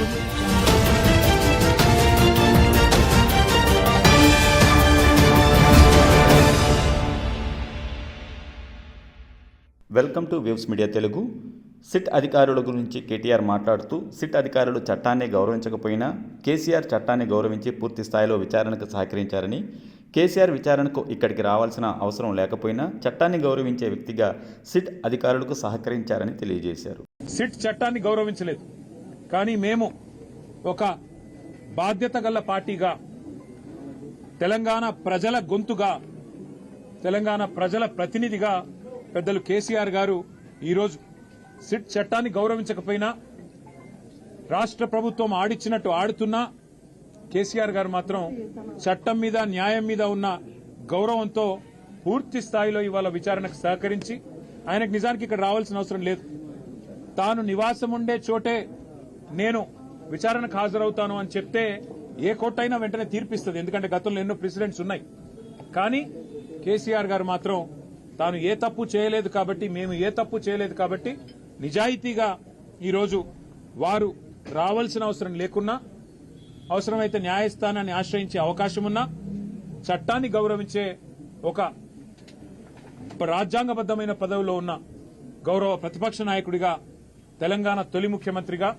Welcome to waves media Telugu. SIT అధికారుల గురించి కేటీఆర్ మాట్లాడుతూ, సిట్ అధికారులు చట్టాన్ని గౌరవించకపోయినా కేసీఆర్ చట్టాన్ని గౌరవించి పూర్తి స్థాయిలో విచారణకు సహకరించారని, కేసీఆర్ విచారణకు ఇక్కడికి రావాల్సిన అవసరం లేకపోయినా చట్టాన్ని గౌరవించే వ్యక్తిగా సిట్ అధికారులకు సహకరించారని తెలియజేశారు. సిట్ చట్టాన్ని గౌరవించలేదు, కానీ మేము ఒక బాధ్యత గల పార్టీగా, తెలంగాణ ప్రజల గొంతుగా, తెలంగాణ ప్రజల ప్రతినిధిగా పెద్దలు కేసీఆర్ గారు ఈరోజు సిట్ చట్టాన్ని గౌరవించకపోయినా, రాష్ట్ర ప్రభుత్వం ఆడిచ్చినట్టు ఆడుతున్నా కేసీఆర్ గారు మాత్రం చట్టం మీద, న్యాయం మీద ఉన్న గౌరవంతో పూర్తి స్థాయిలో ఇవాళ విచారణకు సహకరించి, ఆయనకు నిజానికి ఇక్కడ రావాల్సిన అవసరం లేదు. తాను నివాసం ఉండే చోటే నేను విచారణకు హాజరవుతాను అని చెప్తే ఏ కోర్టు అయినా వెంటనే తీర్పిస్తుంది, ఎందుకంటే గతంలో ఎన్నో ప్రెసిడెంట్స్ ఉన్నాయి. కానీ కేసీఆర్ గారు మాత్రం తాను ఏ తప్పు చేయలేదు కాబట్టి, మేము ఏ తప్పు చేయలేదు కాబట్టి నిజాయితీగా ఈరోజు వారు రావాల్సిన అవసరం లేకున్నా, అవసరమైతే న్యాయస్థానాన్ని ఆశ్రయించే అవకాశం ఉన్నా, చట్టాన్ని గౌరవించే ఒక రాజ్యాంగబద్దమైన పదవిలో ఉన్న గౌరవ ప్రతిపక్ష నాయకుడిగా, తెలంగాణ తొలి ముఖ్యమంత్రిగా,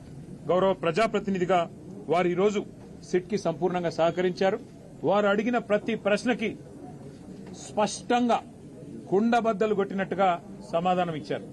గౌరవ ప్రజాప్రతినిధిగా వారు ఈరోజు సిట్కి సంపూర్ణంగా సహకరించారు. వారు అడిగిన ప్రతి ప్రశ్నకి స్పష్టంగా కుండబద్దలు కొట్టినట్టుగా సమాధానం ఇచ్చారు.